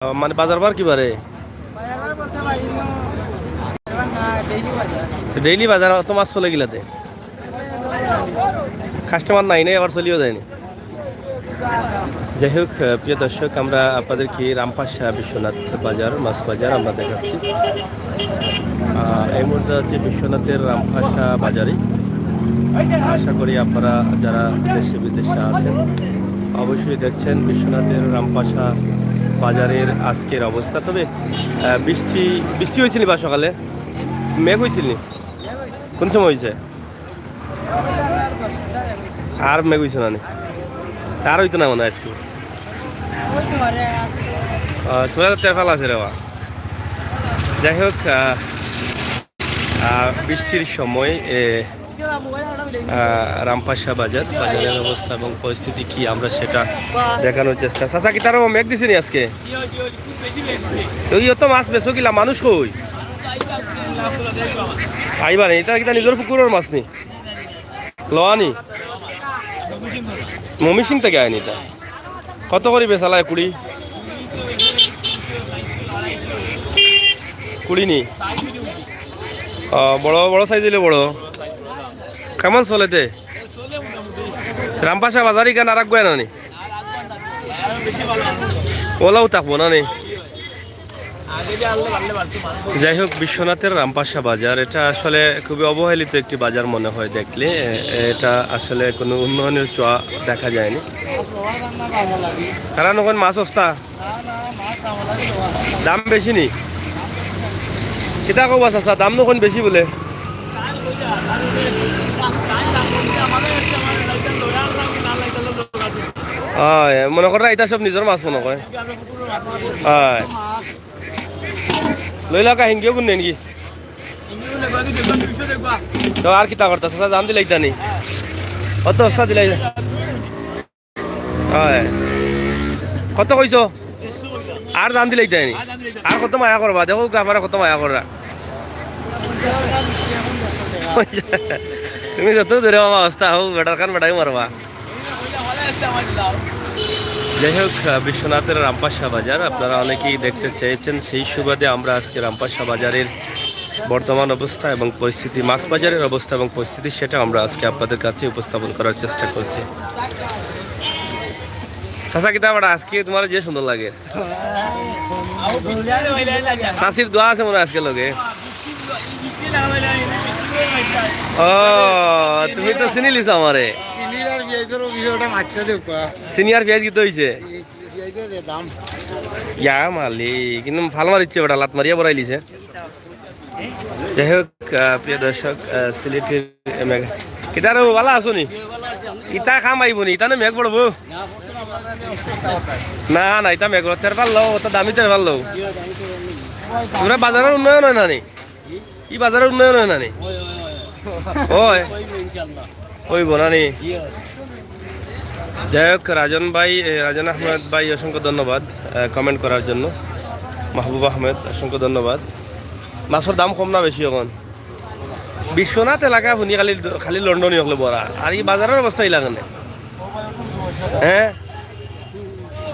মানে বাজার বার কি বারে? ডেইলি বাজার তো মাছ চলে গিলাতে কাস্টমার নাই নাই আবার চলিও যায়নি। যাই হোক প্রিয় দর্শক, আমরা আপনাদেরকে রামপাশা বিশ্বনাথ বাজার মাছ বাজার আমরা দেখাচ্ছি। এই মুহূর্তে হচ্ছে বিশ্বনাথের রামপাশা বাজারে। আশা করি আপনারা যারা দেশে বিদেশে আছেন অবশ্যই দেখছেন বিশ্বনাথের রামপাশা বাজারের আজকের অবস্থা। তবে বৃষ্টি বৃষ্টি হয়েছিল বা সকালে মেঘ হয়েছিল নি? কোন সময় হয়েছে? আর মেঘ হয়েছে না? আর হইতো না মনে হয় আজকে। চলে তেরফাল আছে রেওয়া। যাই হোক বৃষ্টির সময় রামপাশা বাজারের অবস্থা এবং পরিস্থিতি কি আমরা সেটা দেখানোর চেষ্টা। চাচা কি তারও মেঘ দিছে নি আজকে? তো মাছ বেছো কিলা মানুষ কই আইবা নি? এটা কিতা নিজের পুকুরের মাছ নি লওয়ানি মমি সিং থেকে আয়নি? তা কত করে বেচালায়? কুড়ি কুড়ি নি? বড় বড় সাইজ হইলে বড় কেমন চলেতে? রামপাশা বাজারই কেন আর আগুয়া নানি ওলাও থাকবো না নি? যাই হোক বিশ্বনাথের রামপাশা বাজার এটা আসলে খুবই অবহেলিত একটি বাজার মনে হয় দেখলে। এটা আসলে কোনো উন্নয়নের ছোঁয়া দেখা যায়নি। কারণ ওখানে মাছ সস্তা, দাম বেশি নি? কিতা কব চাচা, দাম নখন বেশি বলে? হয় মনে করা এটা সব নিজের মাছ মনে হয়। হয় লই লাগা হিঙ্গিও কোন নেই তো আর কিতা করতা চাচা? জান দিলাই তা নেই অত সস্তা দিলাই? হয় কত কইছ? আর জান দিলাই তাই নি? আর কত মায়া করবা? দেখো আমার কত মায়া করা। তুমি যত ধরে অবস্থা হোক বেটার খান বেটাই মারবা। যাই হোক বিশ্বনাথের রামপাশা বাজার আপনারা অনেকেই দেখতে চেয়েছেন, সেই সুবাদে আমরা আজকে রামপাশা বাজারের বর্তমান অবস্থা এবং পরিস্থিতি, মাছ বাজারের অবস্থা এবং পরিস্থিতি সেটা আমরা আজকে আপনাদের কাছে উপস্থাপন করার চেষ্টা করছি। চাচা কিতা বাড়া আজকে তোমার যে সুন্দর লাগে, চাষির দোয়া আছে মনে আজকে লগে। ও তুমি তো চিনি লিছ আমারে। সিনিয়র পেঁয়াজ কি হয়েছে? ইয়া মালি কিন্তু ভাল মারিচ্ছে ওটা, লাত মারিয়া বড়াই লিছে। যাই হোক প্রিয় দর্শক, সিলেটের কিতার ভালো আছো নি? ইটা খাম আইব নি? ইটা মেঘ পড়বো না? না ইটা মেঘ তের পারলো ওটা দামি তের পারলো। তোমরা বাজারের উন্নয়ন হয় না নি? ই বাজারের উন্নয়ন হয় না নি? ওই ওই বোনানি। যাই হোক রাজন আহমেদ ভাই অসংখ্য ধন্যবাদ কমেন্ট করার জন্য। মাহবুব আহমেদ অসংখ্য ধন্যবাদ। মাছের দাম কম না বেশি এখন? বিশ্বনাথ এলাকা শুনি খালি লন্ডনী হলে বড়া, আর এই বাজারের অবস্থা ইলাকানে হ্যাঁ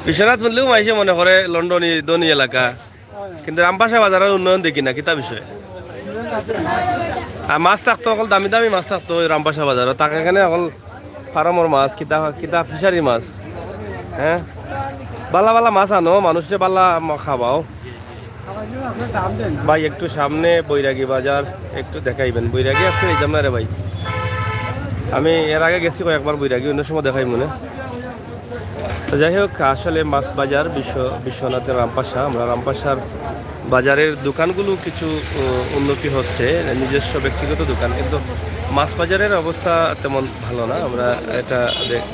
বিশ্বনাথ শুনলেও মাইসে মনে করে লন্ডনী দনী এলাকা, কিন্তু রামপাশা বাজারের উন্নয়ন দেখি না। কিতা বিষয়? আর মাছ থাকতো অকল দামি দামি মাছ থাকতো ওই রামপাশা বাজার, তাকে এখানে অকল ফার্মর মাছ, কিতা কিতা ফিশারি মাছ। হ্যাঁ বালা বালা মাছ আনো, মানুষে বালা খাবাও। ভাই একটু সামনে বৈরাগী বাজার একটু দেখাইবেন। বৈরাগী আজকে এই না রে ভাই, আমি এর আগে গেছি কয়েকবার বৈরাগী, অন্য সময় দেখাই মনে। তো যাই হোক আসলে মাছ বাজার বিশ্বনাথের রামপাশা, আমরা রামপাশার বাজারের দোকানগুলো কিছু উন্নতি হচ্ছে, নিজস্ব ব্যক্তিগত দোকান, কিন্তু মাছ বাজারের অবস্থা তেমন ভালো না। আমরা এটা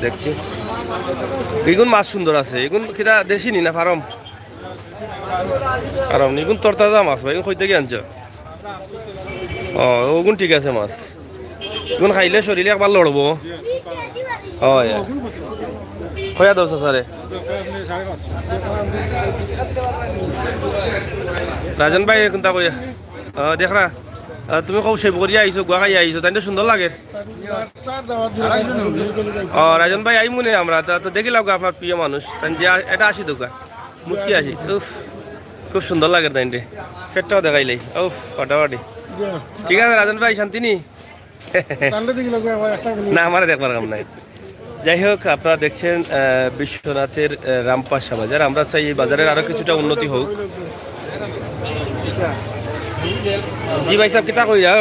দেখছি। এগুন মাছ সুন্দর আছে, এগুন কিটা দেশি নি না ফার্ম? ফার্ম এগুন তরতাজা মাছ ভাই, এগুন কই থেকে আনছ? ও ওগুন ঠিক আছে মাছ, এগুন খাইলে শরীরে একবার লড়বো। হয় কয়া দশ সারে রাজন ভাই কোনটা কইয়া দেখরা তুমি কৌ সেভ করিয়া আইছো, গুয়া খাইয়া আইছো, তাই সুন্দর লাগে। রাজন ভাই আই মনে আমরা তো দেখিলাম আপনার প্রিয় মানুষ, এটা 80 টাকা মুসকি আসিস উফ খুব সুন্দর লাগে তাই ফেটটাও দেখাইলাই উফ ফাটাফাটি ঠিক আছে রাজন ভাই শান্তি নি না আমার দেখবার কাম নাই যাই হোক আপনারা দেখছেন বিশ্বনাথের রামপাশা বাজার আমরা চাই এই বাজারের আরো কিছুটা উন্নতি হোক জি ভাই সাহেব কিতা কইরা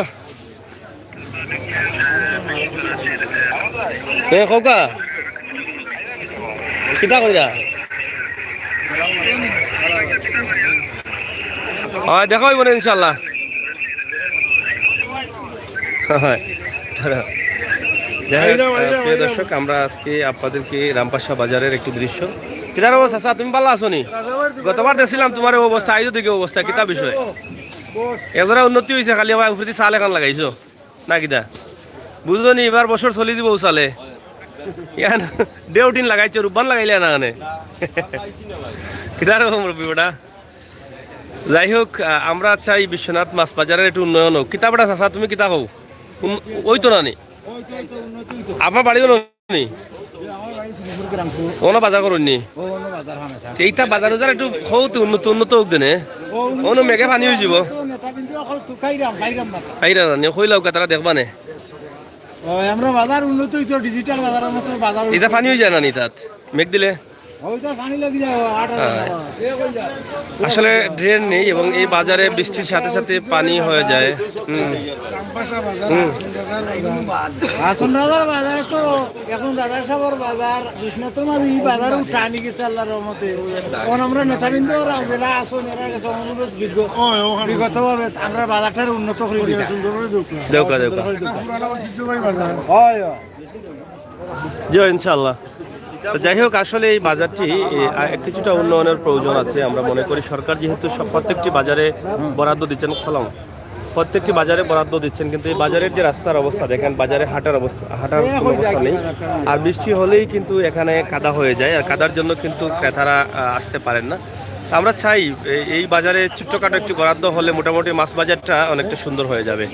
কৌকা কিতা কইরা হয় দেখা হইব না ইনশাল্লাহ প্রিয় দর্শক আমরা আজকে আপনাদেরকে রামপাশা বাজারের একটি দৃশ্য কিতার অবস্থা স্যার তুমি ভালো আছো নি গতবার দেখছিলাম তোমার অবস্থা আইজো দিকে অবস্থা কিতা বিষয় এজরা উন্নতি হয়েছে খালি আমার উপরে চাল এখন লাগাইছো না কিতা বুঝলো নি এবার বছর চলি যাব চালে ইয়ান দেউটিন লাগাইছো রূপবান লাগাইলে না আনে কিতার বিপদা যাই হোক আমরা চাই বিশ্বনাথ মাছ বাজারের একটু উন্নয়ন হোক কিতাবটা চাচা তুমি কিতা কও ওই তো না নি আপনার বাড়ি হলো নি কোনো বাজার করুন নি এইটা বাজার বাজার একটু হতো উন্নত উন্নত হোক দেনে অনু মেঘে পানি হয়ে যাব খাইরা না কইলাও তারা দেখবা নে আমরা বাজার উন্নত হইতো ডিজিটাল বাজারের মতো বাজার এটা পানি হয়ে যায় না নি তাত মেঘ দিলে আসলে ড্রেন নেই এবং এই বাজারে বৃষ্টির সাথে সাথে পানি হয়ে যায় বাজারে তো এখন দাদার সাবর বাজার বিষ্ণুর মাঝে এই বাজারে উঠা নি গেছে আল্লাহর রহমতে এখন আমরা নেতাবৃন্দ জেলা আসুন এরা অনুরোধ বিগতভাবে আমরা বাজারটার উন্নত করে ইনশাল্লাহ তো যাই হোক আসলে এই বাজারটি কিছুটা উন্নয়নের প্রয়োজন আছে আমরা মনে করি সরকার যেহেতু প্রত্যেকটি বাজারে বরাদ্দ দিচ্ছেন খলম প্রত্যেকটি বাজারে বরাদ্দ দিচ্ছেন কিন্তু এই বাজারের যে রাস্তার অবস্থা দেখেন বাজারে হাঁটার কোনো অবস্থা নেই আর বৃষ্টি হলেই কিন্তু এখানে কাদা হয়ে যায় আর কাদার জন্য কিন্তু ক্রেতারা আসতে পারেন না আমরা চাই এই বাজারে ছোট্টখাটো একটি বরাদ্দ হলে মোটামুটি মাছ বাজারটা অনেকটা সুন্দর হয়ে যাবে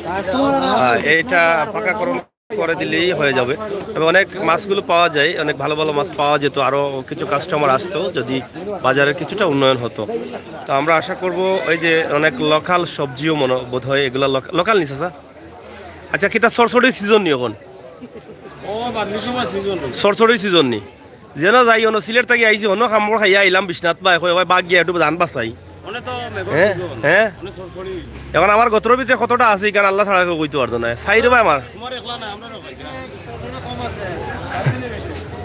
এইটা পাকাকরণ করে দিলেই হয়ে যাবে তবে অনেক মাছগুলো পাওয়া যায় অনেক ভালো ভালো মাছ পাওয়া যেত আরও কিছু কাস্টমার আসতো যদি বাজারের কিছুটা উন্নয়ন হতো তো আমরা আশা করব ওই যে অনেক লোকাল সবজিও বোধ হয় এগুলো লোকাল নিছে স্যার আচ্ছা কিতা সরসরির সিজন নি এখন সরসরির সিজন নি যেন যাই অন্য সিলেট থেকে আইছি অন্য খামড় খাইয়া আইলাম বিশ্বনাথ বা বাঘ গিয়া একটু ধান বাঁচাই হ্যাঁ এখন আমার গতর ভিতরে কতটা আছে কারণ আল্লাহ ছাড়া কইতে পারতো না চাই রবা আমার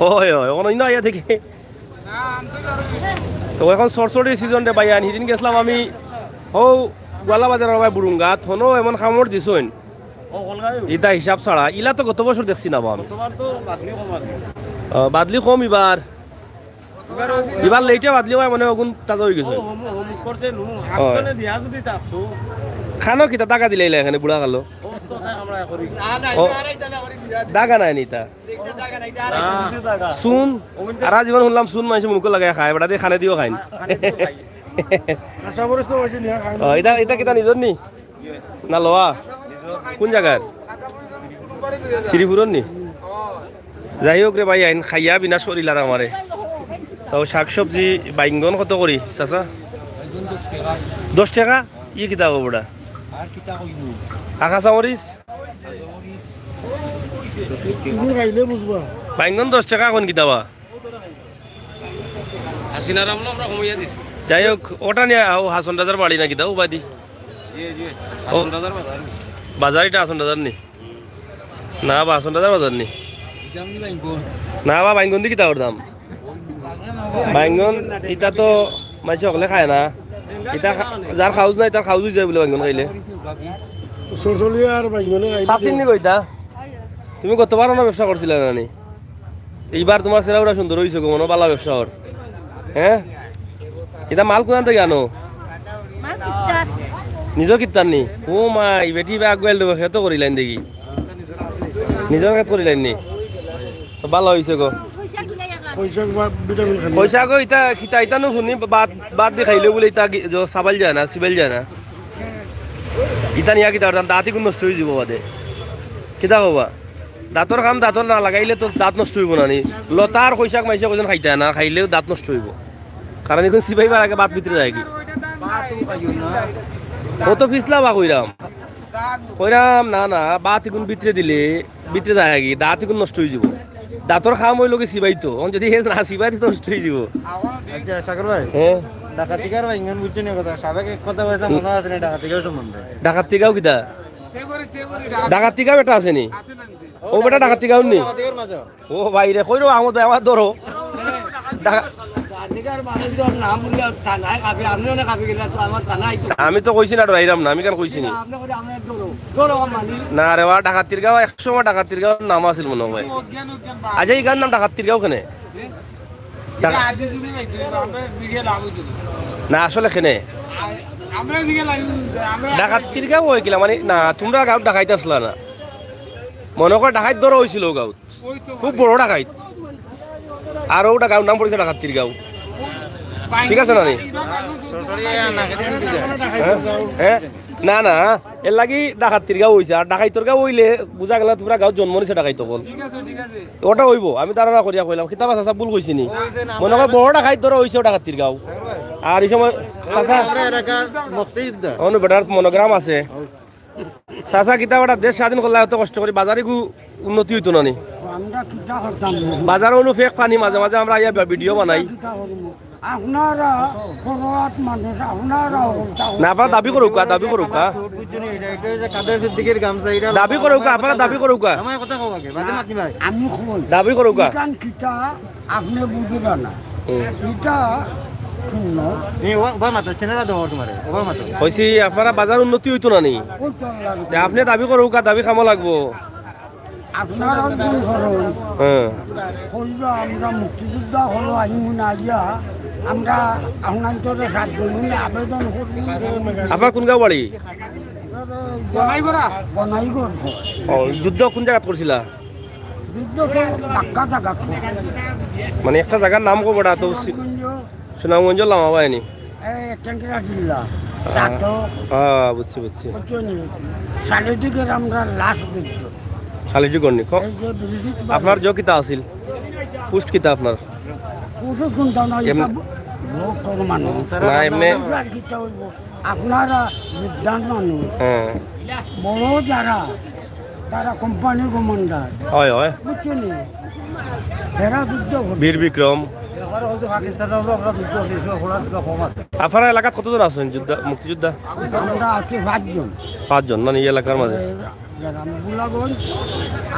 হয় হয় এখন না ইয়া থেকে তো এখন সরসরির সিজন রে বাইয়ান সেদিন গেছিলাম আমি ও গোয়ালা বাজারের ভাই বুরুঙ্গাত হনো এমন খামড় দিছইন ইটা হিসাব ছাড়া ইলা তো গত বছর দেখছি না আমি বাদলি কম এবার লেটে বাদলি হয় মানে অগুন তাজা হয়ে গেছে খানো কিতা টাকা দিলে এখানে বুড়া কালো দাগা নাই নিতা চুন আর জীবন শুনলাম চুন মানুষ মুখ লাগাই খায় বেটা দিয়ে খানে দিও খাইন এটা এটা কিতা নিজর নি না লোয়া কোন জায়গার শ্রীপুরন নি যাই হোক রে ভাই আইন খাইয়া বিনা শরীর আর আমারে তাও শাকসবজি বাইঙ্গন কত করি চাচা 10 টাকা ই কিতা বড়া আকাশা মরিচ বাইঙ্গন 10 টাকা কোন কিতাবা যাই হোক ওটা নিয়ে হাসন রাজার বাড়ি না কিতা উপাধি বাজার এটা হাসন রাজার নি না বা হাসন রাজার বাজার নি না বা বাইঙ্গন দি কিতা ওর দাম বাইঙ্গন এটা তো মাইসে সকলে খায় না এটা যার খাউজ নাই তার খাউজ যায় বলে বাইঙ্গন খাইলে চাচিনি কইতা তুমি কতবার না ব্যবসা করছিলে নানি এইবার তোমার ছেলেরা সুন্দর হয়েছে গো মনে পালা ব্যবসা ওর হ্যাঁ এটা মাল কোন থেকে আনো নিজের কীর্তান নি ও মা বেটি বা আগুয়াল দেবো সেতো করিলেন দেখি নিজের ক্ষেত করিলেন নি ভালো হয়েছে গো পয়সা গো ইটা খিতা ইটা নো শুনি বাদ দি খাইলে বলে ইটা সাবাল যায় না সিবেল যায় না ইটা নিয়া কিতা দাঁত কোন নষ্ট হয়ে যাব বাদে কিতা হবা দাঁতর কাম দাঁতর না লাগাইলে তো দাঁত নষ্ট হইব না নি লতার পয়সা মাইসা কোজন খাইতা না খাইলেও দাঁত নষ্ট হইব কারণ এখন সিপাইবার আগে বাদ ভিতরে যায় কি কত ফিসলা বা কইরাম কইরাম না না বাত এখন ভিতরে দিলে ভিতরে যায় কি দাঁত এখন নষ্ট হয়ে যাব দাঁতর খাম হইল কি সিবাই তো যদি হেস না সিবাই তো নষ্ট হয়ে যাব আচ্ছা সাগর ভাই হ্যাঁ ডাকাতিকার ভাই ইঙ্গন বুঝছেন কথা সাবেক এক কথা বলতে মনে আছে না ডাকাতিকার সম্বন্ধে ডাকাত তিগাও কিতা ডাকাত তিগাও এটা আছে নি ও বেটা ডাকাত তিগাও নি ডাকাতিকার মাঝে ও ভাই রে কইরো আমার ধরো ডাকাতিকার মানুষের নাম বলে থানায় কাবি আপনিও না কাবি গেলা তো আমার থানায় তো আমি তো কইছি না ডরাইরাম না আমি কেন কইছি নি আপনি করে আমরা দৌড়ো দৌড়ো মানি না রে বা ডাকাত তিরগাও 100 সময় ডাকাত তিরগাও নাম আছিল মনে হয় আচ্ছা এই গান নাম ডাকাত তিরগাও কেনে না আসলে কেনে ডাকাত তিরগাও হয়ে গেলা মানে না তোমরা গাঁও ডাকাইতে আসলা না মনে কর ডাকাইত ধরা হয়েছিল গাঁও খুব বড় ডাকাইত আর ওটা গাঁও নাম পড়েছে ডাকাত তিরগাও ঠিক আছে না নি হ্যাঁ না না এর লাগি ডাকাত তিরগাও হইছে আর ডাকাইতর গাঁও হইলে বুঝা গেল তোমরা গাঁও জন্ম নিছে ডাকাইত তখন ওটা হইব আমি ধারণা করিয়া কইলাম কিতাব আছে ভুল কইছি নি মনে কর বড় ডাকাইত ধরা হইছে ডাকাত তিরগাও আর এই সময় চাচা অনু বেটার মনোগ্রাম আছে চাচা কিতাব একটা দেশ স্বাধীন করলে এত কষ্ট করি বাজারে উন্নতি হইতো না নি বাজারে অনু ফেক পানি মাঝে মাঝে আমরা ইয়া ভিডিও বানাই আপনারা পরোয়াত মানুষ আপনারা না আপনারা দাবি করুক দাবি করুক কাদের সিদ্দিকের গামছা এটা দাবি করুক আপনারা দাবি করুক আমার কথা কও আগে বাজে মাতি ভাই আমি কই দাবি করুক কান কিটা আপনি বুঝিবা না এটা শুনো এই ওবা মাতা চেনারা দাও তোমারে ওবা মাতা কইছি আপনারা বাজার উন্নতি হইতো না নি আপনি দাবি করুক দাবি খামো লাগবো আপনারা কোন করুন হ্যাঁ কইবা আমরা মুক্তিযোদ্ধা হলো আইমু না গিয়া আমরা আপনাদের সাথ দিন আবেদন করব আপনার কোন গাঁও বাড়ি বনাইগড়া বনাইগড় ও যুদ্ধ কোন জায়গা করছিলা যুদ্ধ তো ধাক্কা জায়গা মানে একটা জায়গার নাম কো বড়া তো সুনামগঞ্জ লামাবাইনি এই টেঙ্গরা জিল্লা সাতো হ্যাঁ বুঝছি বুঝছি বুঝছেন সালে দিকে আমরা লাশ দেখছো শালিজি গন্নি এই যে বিজিত আপনার জো কিতা আছিল পোস্ট কিতা আপনার ওষুধ কোন দাও না এটা লোক মানুষ না এমনি আপনারা বিদ্যান মানুষ হ্যাঁ বড় যারা তারা কোম্পানির কমান্ডার হয় হয় বুঝছেন এরা যুদ্ধ বীর বিক্রম আপনার এলাকাত কতজন আছেন যোদ্ধা মুক্তিযোদ্ধা আমরা আছি 5 জন 5 জন না এই এলাকার মাঝে বুলাগঞ্জ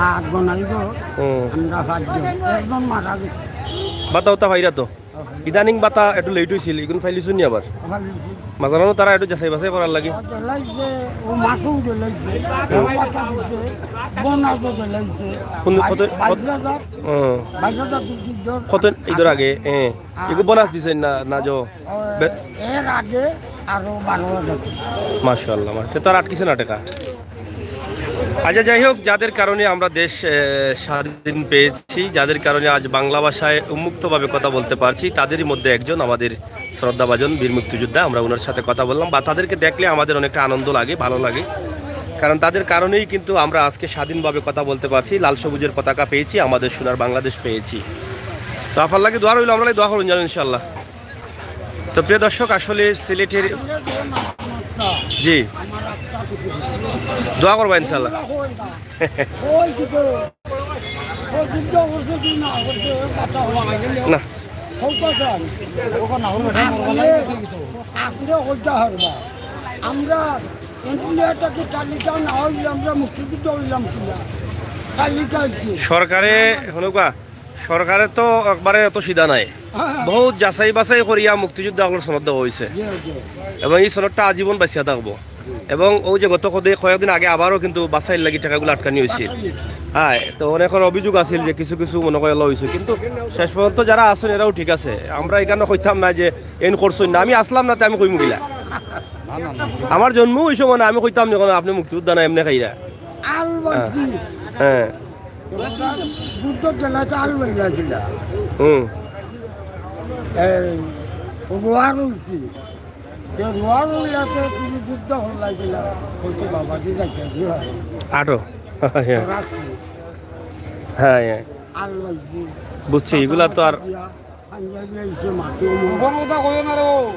আর গনাইগড় আমরা 5 জন একজন মারা গেছে বাতা ওটা ভাইরা তো ইদানিং বাতা একটু লেট হয়েছিল এখন ফাইলিছো নি আবার মাঝানো তারা একটু যাচাই বাছাই করার লাগে ও মাসু জ্বলাইছে বনাজো জ্বলাইছে কত ঈদের আগে এগুলো বোনাস দিছেন না না যো এর আগে আরো 12,000 মাশাআল্লাহ তার আটকিছে না টাকা আচ্ছা যাই হোক যাদের কারণে আমরা দেশ স্বাধীন পেয়েছি যাদের কারণে আজ বাংলা ভাষায় উন্মুক্তভাবে কথা বলতে পারছি তাদেরই মধ্যে একজন আমাদের শ্রদ্ধাভাজন বীর মুক্তিযোদ্ধা আমরা ওনার সাথে কথা বললাম বা তাদেরকে দেখলে আমাদের অনেকটা আনন্দ লাগে ভালো লাগে কারণ তাদের কারণেই কিন্তু আমরা আজকে স্বাধীনভাবে কথা বলতে পারছি লাল সবুজের পতাকা পেয়েছি আমাদের সোনার বাংলাদেশ পেয়েছি তো আপনার লাগে দোয়া রইল আমরা দোয়া করুন জানেন ইনশাল্লাহ তো প্রিয় দর্শক আসলে সিলেটের জি দোয়া করবো ইনশাল্লাহ না আমরা ইন্ডিয়াটাকে তালিকা না হইলে আমরা মুক্তিযুদ্ধ হইলাম তালিকা সরকারে হনুকা সরকারের তো একবারে এত সিধা নাই বহুত যাচাই বাছাই করিয়া মুক্তিযুদ্ধ আপনার সনদ দেওয়া হয়েছে এবং এই সনদটা আজীবন বাঁচিয়া থাকবো এবং ওই যে গত কয়েকদিন আগে আবারও কিন্তু বাছাইয়ের লাগি টাকাগুলো আটকানি হয়েছিল হ্যাঁ তো অনেকের অভিযোগ আছিল যে কিছু কিছু মনে করে হয়েছে কিন্তু শেষ পর্যন্ত যারা আসেন এরাও ঠিক আছে আমরা এখানে কইতাম না যে এন করছেন না আমি আসলাম না আমি কইমু গিলা আমার জন্ম ওই সময় না আমি কইতাম যখন আপনি মুক্তিযোদ্ধা না এমনি খাইরা হ্যাঁ যুদ্ধ জেলাতে আল বেরিয়েছিল রোয়ার উঠছি যে রোয়ার উঠলাতে তুমি যুদ্ধ হল লাগছিল বলছে বাবা দি যাচ্ছে আটো হ্যাঁ আল লাগছি বুঝছি এগুলা তো আর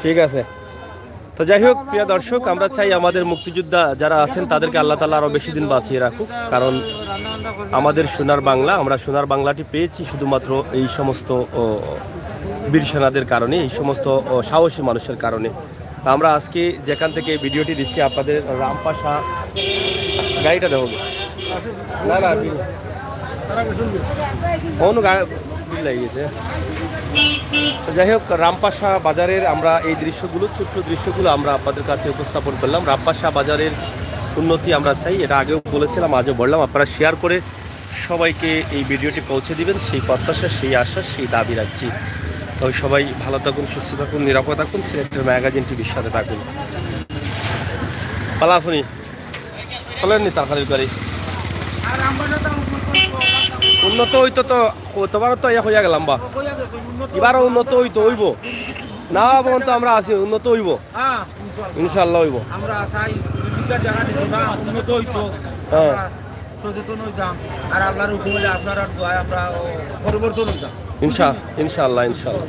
ঠিক আছে। তো যাই হোক প্রিয় দর্শক, আমরা চাই আমাদের মুক্তিযোদ্ধা যারা আছেন তাদেরকে আল্লাহ তাআলা আরো বেশি দিন বাঁচিয়ে রাখুক, কারণ আমাদের সোনার বাংলা, আমরা সোনার বাংলাটি পেয়েছি শুধুমাত্র এই সমস্ত বীর সেনাদের কারণে, এই সমস্ত সাহসী মানুষের কারণে। তা আমরা আজকে যেখান থেকে ভিডিওটি দিচ্ছি আপনাদের রামপাশা গাড়িটা দেবো না না কোনো বিল লাগিয়েছে। যাই হোক, রামপাশা বাজারের আমরা এই দৃশ্যগুলো, ছোট্ট দৃশ্যগুলো আমরা আপনাদের কাছে উপস্থাপন করলাম। রামপাশা বাজারের উন্নতি আমরা চাই, এটা আগেও বলেছিলাম, আজও বললাম। আপনারা শেয়ার করে সবাইকে এই ভিডিওটি পৌঁছে দিবেন, সেই প্রত্যাশা, সেই আশ্বাস, সেই দাবি রাখছি। তো সবাই ভালো থাকুন, সুস্থ থাকুন, নিরাপদ থাকুন, সিলেটের ম্যাগাজিন টিভির সাথে থাকুন। পালা শুনি চলেননি তাড়াতাড়ি গাড়ি উন্নত হইতো তো তোমার তো ইয়া হইয়া গেলাম বা এবারও উন্নত হইতো হইব না পর্যন্ত আমরা আছি, উন্নত হইব ইনশাল্লাহ হইব। আমরা চাই জায়গা দিত না উন্নত হইতো, হ্যাঁ সচেতন হইতাম, আর আল্লাহর হুকুম হলে আপনার দোয়ায় আমরা পরিবর্তন হইতাম ইনশাআল্লাহ ইনশাআল্লাহ।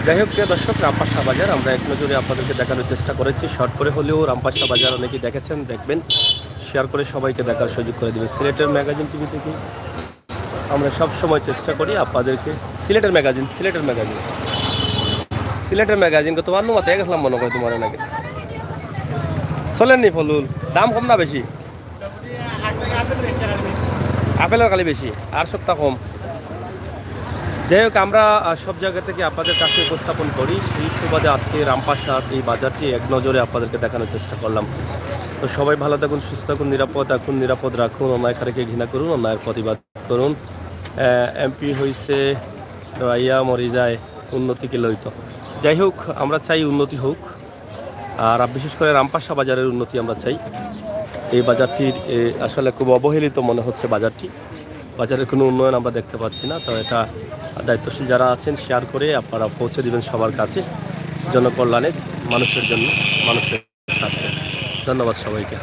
যাই হোক প্রিয় দর্শক, রামপাশা বাজার আমরা এক নজরে আপনাদেরকে দেখানোর চেষ্টা করেছি, শর্ট করে হলেও। রামপাশা বাজার অনেকেই দেখেছেন, দেখবেন, শেয়ার করে সবাইকে দেখার সুযোগ করে দেবেন। সিলেটের ম্যাগাজিন টিভি থেকে আমরা সব সময় চেষ্টা করি আপনাদেরকে সিলেটের ম্যাগাজিন তোমার নো মাথায় গেছিলাম মনে করি তোমার নাকি চলেননি ফলুল দাম কম না বেশি? আপেলের কালি বেশি আর সপ্তাহ কম। যাই হোক, আমরা সব জায়গা থেকে আপনাদের কাছে উপস্থাপন করি, সেই সুবাদে আজকে রামপাশার এই বাজারটি এক নজরে আপনাদেরকে দেখানোর চেষ্টা করলাম। তো সবাই ভালো থাকুন, সুস্থ থাকুন, নিরাপদ রাখুন, অন্যায়কারীকে ঘৃণা করুন, অন্যায়ের প্রতিবাদ করুন। এমপি হয়েছে ইয়া মরি যায় উন্নতিকে লইত। যাই হোক, আমরা চাই উন্নতি হোক, আর বিশেষ করে রামপাশা বাজারের উন্নতি আমরা চাই। এই বাজারটির আসলে খুব অবহেলিত মনে হচ্ছে বাজারের কোনো উন্নয়ন আমরা দেখতে পাচ্ছি না। তো এটা দায়িত্বশীল যারা আছেন শেয়ার করে আপনারা পৌঁছে দিবেন সবার কাছে, জনকল্যাণে, মানুষের জন্য, মানুষের সাথে। ধন্যবাদ সবাইকে।